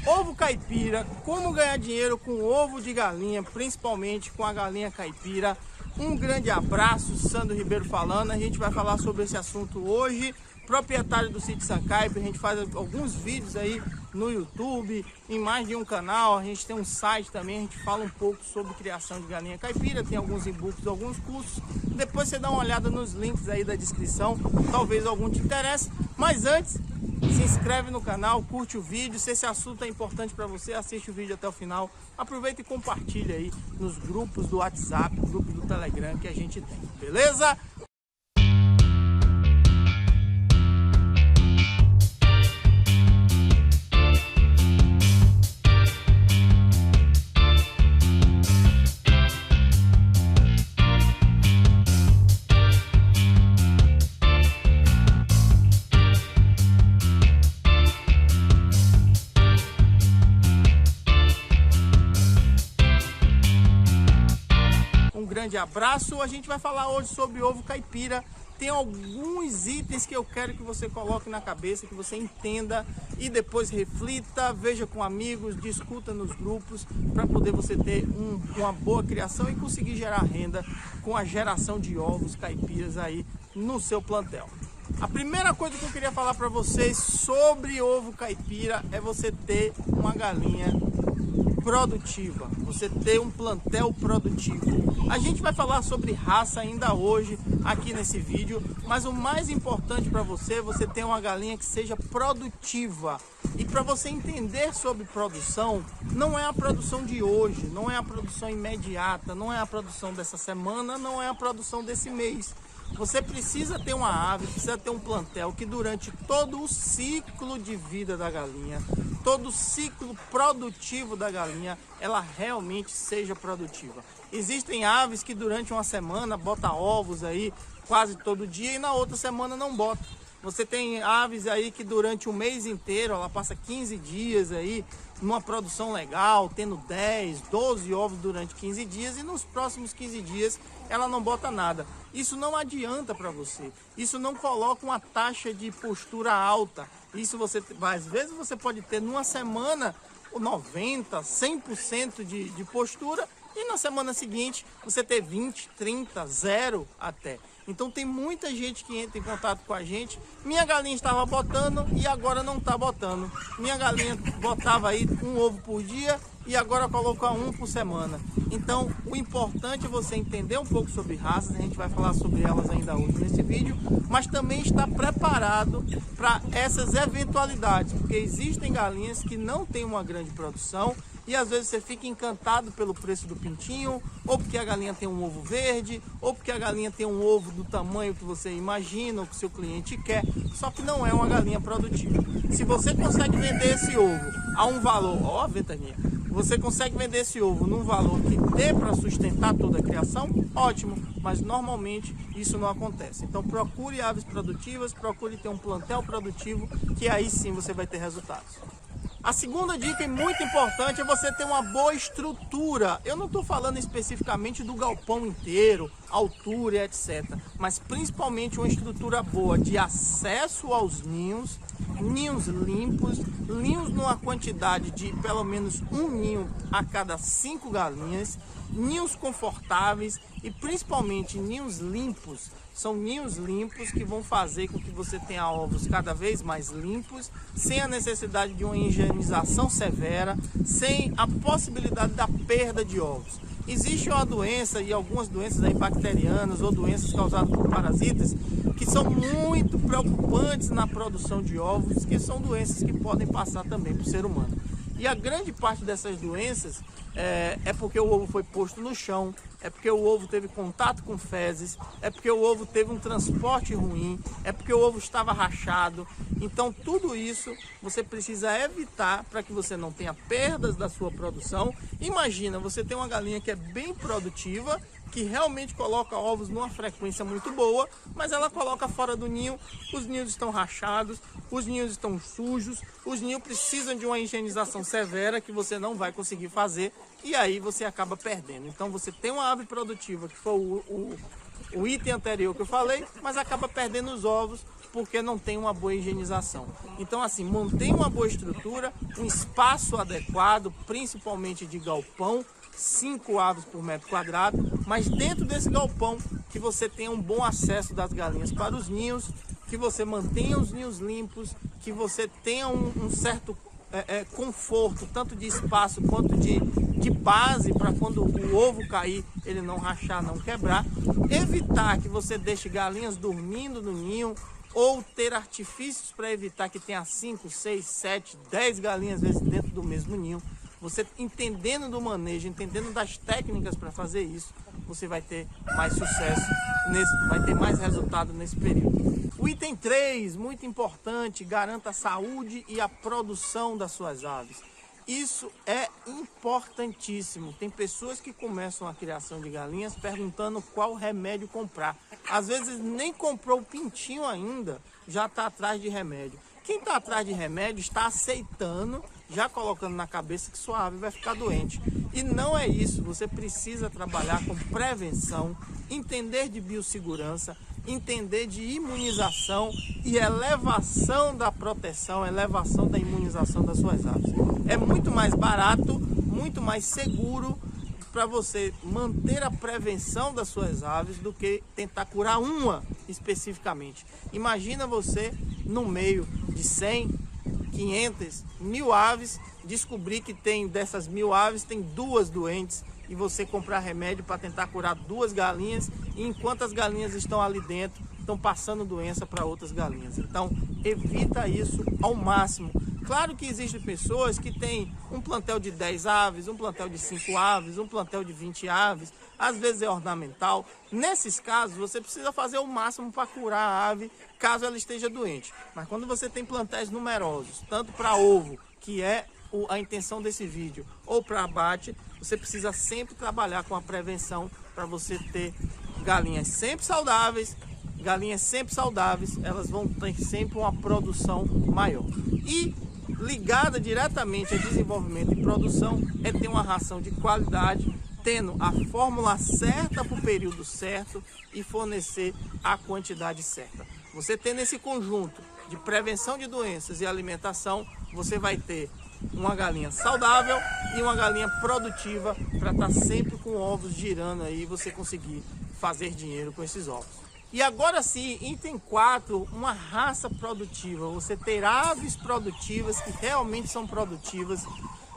Ovo caipira, como ganhar dinheiro com ovo de galinha, principalmente com a galinha caipira. Um grande abraço, Sandro Ribeiro falando. A gente vai falar sobre esse assunto hoje. Proprietário do sítio Sancaipe, a gente faz alguns vídeos aí no YouTube, em mais de um canal. A gente tem um site também, a gente fala um pouco sobre criação de galinha caipira, tem alguns e-books, alguns cursos. Depois você dá uma olhada nos links aí da descrição, talvez algum te interesse. Mas antes, se inscreve no canal, curte o vídeo. Se esse assunto é importante para você, assiste o vídeo até o final. Aproveita e compartilha aí nos grupos do WhatsApp, grupos do Telegram que a gente tem, beleza? Grande abraço. A gente vai falar hoje sobre ovo caipira. Tem alguns itens que eu quero que você coloque na cabeça, que você entenda e depois reflita, veja com amigos, discuta nos grupos, para poder você ter uma boa criação e conseguir gerar renda com a geração de ovos caipiras aí no seu plantel. A primeira coisa que eu queria falar para vocês sobre ovo caipira é você ter uma galinha produtiva, você ter um plantel produtivo. A gente vai falar sobre raça ainda hoje aqui nesse vídeo, mas o mais importante para você é você ter uma galinha que seja produtiva. E para você entender sobre produção, não é a produção de hoje, não é a produção imediata, não é a produção dessa semana, não é a produção desse mês. Você precisa ter uma ave, precisa ter um plantel que durante todo o ciclo de vida da galinha, todo o ciclo produtivo da galinha, ela realmente seja produtiva. Existem aves que durante uma semana botam ovos aí quase todo dia e na outra semana não botam. Você tem aves aí que durante o mês inteiro, ela passa 15 dias aí numa produção legal, tendo 10, 12 ovos durante 15 dias e nos próximos 15 dias ela não bota nada. Isso não adianta para você. Isso não coloca uma taxa de postura alta. Isso você, às vezes você pode ter numa semana 90, 100% de postura e na semana seguinte você ter 20, 30, 0 até. Então tem muita gente que entra em contato com a gente. Minha galinha estava botando e agora não está botando. Minha galinha botava aí um ovo por dia e agora coloca um por semana. Então o importante é você entender um pouco sobre raças. A gente vai falar sobre elas ainda hoje nesse vídeo, mas também estar preparado para essas eventualidades, porque existem galinhas que não têm uma grande produção e às vezes você fica encantado pelo preço do pintinho, ou porque a galinha tem um ovo verde, ou porque a galinha tem um ovo do tamanho que você imagina, ou que o seu cliente quer, só que não é uma galinha produtiva. Se você consegue vender esse ovo a um valor, ó, ventania, você consegue vender esse ovo num valor que dê para sustentar toda a criação, ótimo, mas normalmente isso não acontece. Então procure aves produtivas, procure ter um plantel produtivo, que aí sim você vai ter resultados. A segunda dica e muito importante é você ter uma boa estrutura. Eu não estou falando especificamente do galpão inteiro, altura, etc. Mas principalmente uma estrutura boa de acesso aos ninhos, ninhos limpos, ninhos numa quantidade de pelo menos um ninho a cada 5 galinhas, ninhos confortáveis e principalmente ninhos limpos. São ninhos limpos que vão fazer com que você tenha ovos cada vez mais limpos, sem a necessidade de uma higienização severa, sem a possibilidade da perda de ovos. Existe uma doença e algumas doenças aí bacterianas ou doenças causadas por parasitas que são muito preocupantes na produção de ovos, que são doenças que podem passar também para o ser humano. E a grande parte dessas doenças é porque o ovo foi posto no chão, é porque o ovo teve contato com fezes, é porque o ovo teve um transporte ruim, é porque o ovo estava rachado. Então tudo isso você precisa evitar para que você não tenha perdas da sua produção. Imagina, você tem uma galinha que é bem produtiva, que realmente coloca ovos numa frequência muito boa, mas ela coloca fora do ninho, os ninhos estão rachados, os ninhos estão sujos, os ninhos precisam de uma higienização severa que você não vai conseguir fazer e aí você acaba perdendo. Então você tem uma ave produtiva que foi o item anterior que eu falei, mas acaba perdendo os ovos porque não tem uma boa higienização. Então, assim, mantenha uma boa estrutura, um espaço adequado, principalmente de galpão, 5 aves por metro quadrado, mas dentro desse galpão que você tenha um bom acesso das galinhas para os ninhos, que você mantenha os ninhos limpos, que você tenha um certo conforto, tanto de espaço quanto de base, para quando o ovo cair, ele não rachar, não quebrar. Evitar que você deixe galinhas dormindo no ninho, ou ter artifícios para evitar que tenha 5, 6, 7, 10 galinhas às vezes dentro do mesmo ninho. Você entendendo do manejo, entendendo das técnicas para fazer isso, você vai ter mais sucesso, vai ter mais resultado nesse período. O item 3, muito importante, garanta a saúde e a produção das suas aves. Isso é importantíssimo. Tem pessoas que começam a criação de galinhas perguntando qual remédio comprar. Às vezes nem comprou o pintinho ainda, já está atrás de remédio. Quem está atrás de remédio está aceitando, já colocando na cabeça que sua ave vai ficar doente. E não é isso, você precisa trabalhar com prevenção, entender de biossegurança, entender de imunização e elevação da proteção, elevação da imunização das suas aves. É muito mais barato, muito mais seguro para você manter a prevenção das suas aves do que tentar curar uma especificamente. Imagina você no meio de 100, 500, 1000 aves, descobrir que dessas 1000 aves tem 2 doentes e você comprar remédio para tentar curar 2 galinhas, e enquanto as galinhas estão ali dentro, estão passando doença para outras galinhas. Então, evita isso ao máximo. Claro que existem pessoas que têm um plantel de 10 aves, um plantel de 5 aves, um plantel de 20 aves, às vezes é ornamental. Nesses casos, você precisa fazer o máximo para curar a ave, caso ela esteja doente. Mas quando você tem plantéis numerosos, tanto para ovo, que é a intenção desse vídeo, ou para abate, você precisa sempre trabalhar com a prevenção para você ter galinhas sempre saudáveis. Galinhas sempre saudáveis, elas vão ter sempre uma produção maior. E ligada diretamente a desenvolvimento e produção é ter uma ração de qualidade, tendo a fórmula certa para o período certo e fornecer a quantidade certa. Você tendo esse conjunto de prevenção de doenças e alimentação, você vai ter uma galinha saudável e uma galinha produtiva para estar sempre com ovos girando aí e você conseguir fazer dinheiro com esses ovos. E agora sim, item 4, uma raça produtiva. Você ter aves produtivas que realmente são produtivas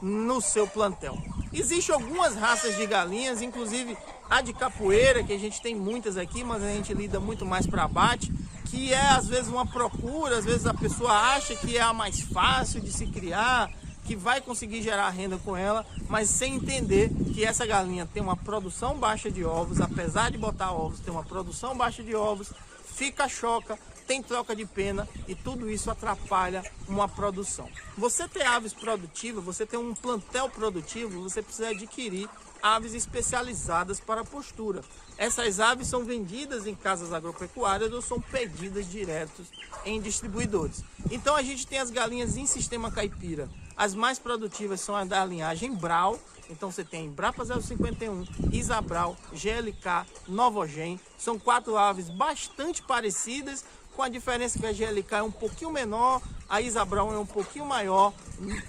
no seu plantel. Existem algumas raças de galinhas, inclusive a de capoeira, que a gente tem muitas aqui, mas a gente lida muito mais para abate, que é às vezes uma procura, às vezes a pessoa acha que é a mais fácil de se criar, que vai conseguir gerar renda com ela, mas sem entender que essa galinha tem uma produção baixa de ovos, apesar de botar ovos, tem uma produção baixa de ovos, fica choca, tem troca de pena e tudo isso atrapalha uma produção. Você ter aves produtivas, você ter um plantel produtivo, você precisa adquirir aves especializadas para a postura. Essas aves são vendidas em casas agropecuárias ou são pedidas diretos em distribuidores. Então a gente tem as galinhas em sistema caipira. As mais produtivas são as da linhagem Brau. Então você tem Brapa 051, Isabral, GLK, Novogen. São 4 aves bastante parecidas, com a diferença que a GLK é um pouquinho menor, a Isabral é um pouquinho maior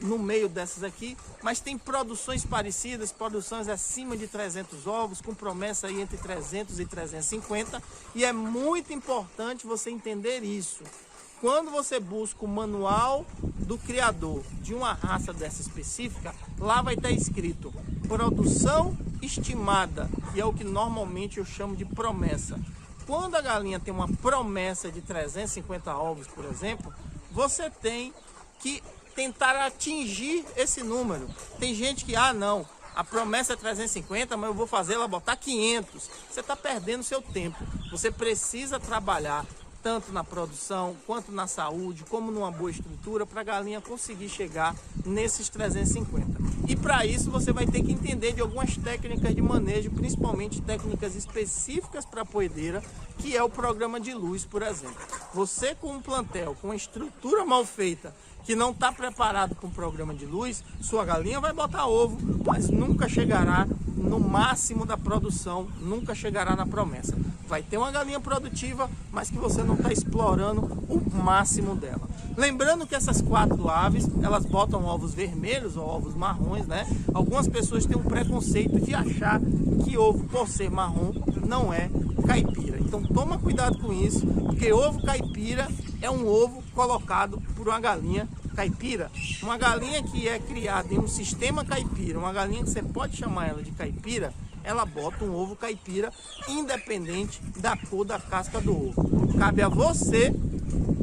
no meio dessas aqui, mas tem produções parecidas, produções acima de 300 ovos, com promessa aí entre 300 e 350, e é muito importante você entender isso. Quando você busca o manual do criador de uma raça dessa específica, lá vai estar escrito produção estimada, que é o que normalmente eu chamo de promessa. Quando a galinha tem uma promessa de 350 ovos, por exemplo, você tem que tentar atingir esse número. Tem gente que, não, a promessa é 350, mas eu vou fazer ela botar 500. Você está perdendo seu tempo. Você precisa trabalhar tanto na produção, quanto na saúde, como numa boa estrutura, para a galinha conseguir chegar nesses 350. E para isso você vai ter que entender de algumas técnicas de manejo, principalmente técnicas específicas para a poedeira, que é o programa de luz, por exemplo. Você com um plantel, com uma estrutura mal feita, que não está preparado para um programa de luz, sua galinha vai botar ovo, mas nunca chegará no máximo da produção, nunca chegará na promessa. Vai ter uma galinha produtiva, mas que você não está explorando o máximo dela. Lembrando que essas 4 aves, elas botam ovos vermelhos ou ovos marrons, né? Algumas pessoas têm um preconceito de achar que ovo, por ser marrom, não é caipira. Então toma cuidado com isso, porque ovo caipira é um ovo colocado por uma galinha caipira. Uma galinha que é criada em um sistema caipira, uma galinha que você pode chamar ela de caipira, ela bota um ovo caipira independente da cor da casca do ovo. Cabe a você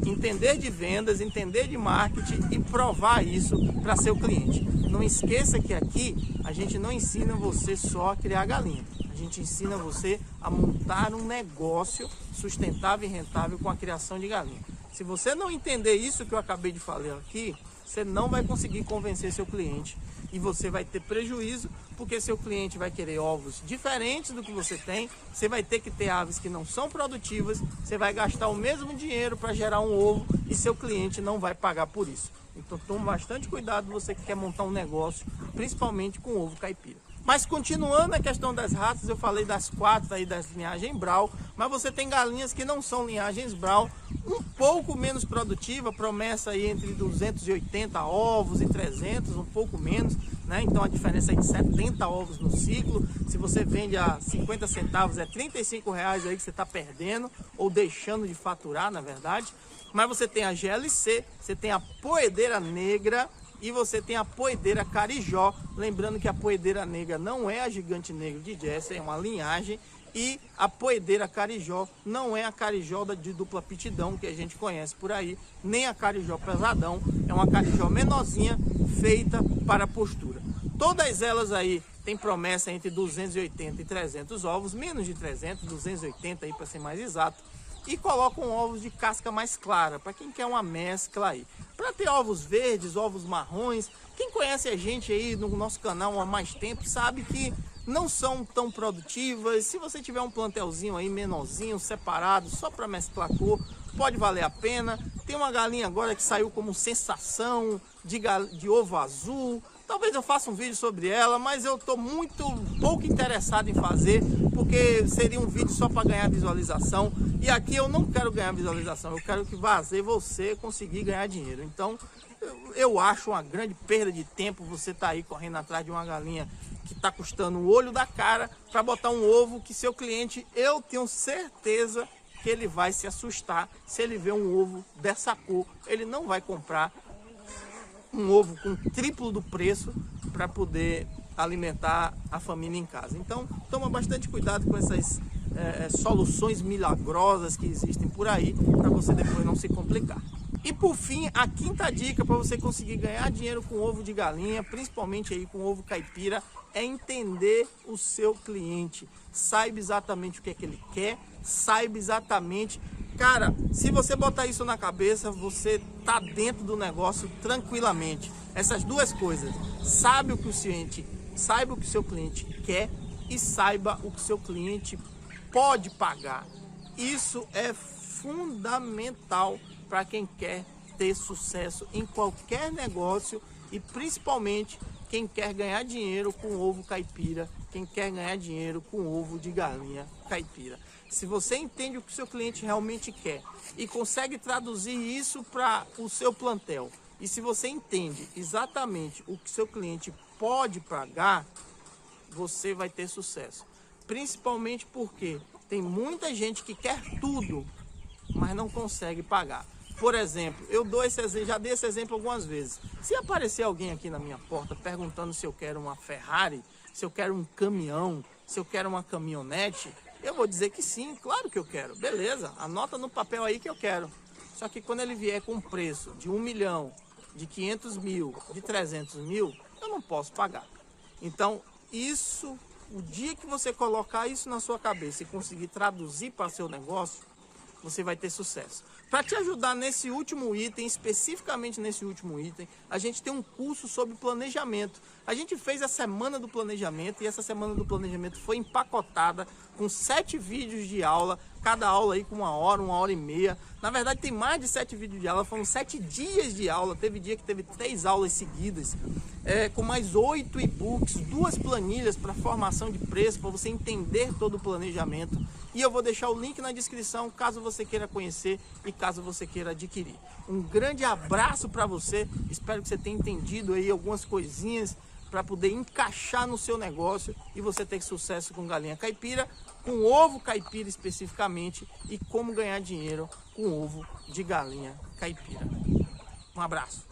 entender de vendas, entender de marketing e provar isso para seu cliente. Não esqueça que aqui a gente não ensina você só a criar galinha. A gente ensina você a montar um negócio sustentável e rentável com a criação de galinha. Se você não entender isso que eu acabei de falar aqui, você não vai conseguir convencer seu cliente e você vai ter prejuízo, porque seu cliente vai querer ovos diferentes do que você tem, você vai ter que ter aves que não são produtivas, você vai gastar o mesmo dinheiro para gerar um ovo e seu cliente não vai pagar por isso. Então tome bastante cuidado você que quer montar um negócio, principalmente com ovo caipira. Mas continuando a questão das raças, eu falei das 4 aí das linhagem Brau, mas você tem galinhas que não são linhagens Brau, um pouco menos produtiva, promessa aí entre 280 ovos e 300, um pouco menos, né? Então a diferença é de 70 ovos no ciclo. Se você vende a 50 centavos, é R$35 aí que você está perdendo ou deixando de faturar, na verdade. Mas você tem a GLC, você tem a poedeira negra, e você tem a poedeira carijó, lembrando que a poedeira negra não é a gigante negro de Jersey, é uma linhagem, e a poedeira carijó não é a carijó de dupla pitidão que a gente conhece por aí, nem a carijó pesadão, é uma carijó menorzinha feita para postura. Todas elas aí tem promessa entre 280 e 300 ovos, menos de 300, 280 aí para ser mais exato. E colocam ovos de casca mais clara, para quem quer uma mescla aí. Para ter ovos verdes, ovos marrons, quem conhece a gente aí no nosso canal há mais tempo sabe que não são tão produtivas. Se você tiver um plantelzinho aí menorzinho, separado, só para mesclar cor, pode valer a pena. Tem uma galinha agora que saiu como sensação de ovo azul. Talvez eu faça um vídeo sobre ela, mas eu estou muito pouco interessado em fazer, porque seria um vídeo só para ganhar visualização. E aqui eu não quero ganhar visualização, eu quero que fazer você conseguir ganhar dinheiro. Então eu acho uma grande perda de tempo você estar aí correndo atrás de uma galinha que está custando o olho da cara para botar um ovo que seu cliente, eu tenho certeza que ele vai se assustar se ele ver um ovo dessa cor. Ele não vai comprar um ovo com triplo do preço para poder alimentar a família em casa. Então toma bastante cuidado com essas soluções milagrosas que existem por aí, para você depois não se complicar. E por fim, a quinta dica para você conseguir ganhar dinheiro com ovo de galinha, principalmente aí com ovo caipira, é entender o seu cliente. Saiba exatamente o que é que ele quer, saiba exatamente. Cara, se você botar isso na cabeça, você tá dentro do negócio tranquilamente. Essas duas coisas, saiba o que o seu cliente quer e saiba o que o seu cliente pode pagar. Isso é fundamental para quem quer ter sucesso em qualquer negócio e principalmente quem quer ganhar dinheiro com ovo caipira, quem quer ganhar dinheiro com ovo de galinha caipira. Se você entende o que o seu cliente realmente quer e consegue traduzir isso para o seu plantel, e se você entende exatamente o que seu cliente pode pagar, você vai ter sucesso. Principalmente porque tem muita gente que quer tudo, mas não consegue pagar. Por exemplo, eu dou esse exemplo, já dei esse exemplo algumas vezes. Se aparecer alguém aqui na minha porta perguntando se eu quero uma Ferrari, se eu quero um caminhão, se eu quero uma caminhonete, eu vou dizer que sim, claro que eu quero. Beleza, anota no papel aí que eu quero. Só que quando ele vier com um preço de 1 milhão, de 500 mil, de 300 mil, eu não posso pagar. Então, isso, o dia que você colocar isso na sua cabeça e conseguir traduzir para seu negócio, você vai ter sucesso. Para te ajudar nesse último item, especificamente nesse último item, a gente tem um curso sobre planejamento. A gente fez a semana do planejamento e essa semana do planejamento foi empacotada com 7 vídeos de aula, cada aula aí com 1 hora e meia. Na verdade tem mais de 7 vídeos de aula, foram 7 dias de aula, teve dia que teve 3 aulas seguidas, com mais 8 e-books, 2 planilhas para formação de preço, para você entender todo o planejamento. E eu vou deixar o link na descrição, caso você queira conhecer e caso você queira adquirir. Um grande abraço para você, espero que você tenha entendido aí algumas coisinhas para poder encaixar no seu negócio e você ter sucesso com galinha caipira, com ovo caipira especificamente, e como ganhar dinheiro com ovo de galinha caipira. Um abraço.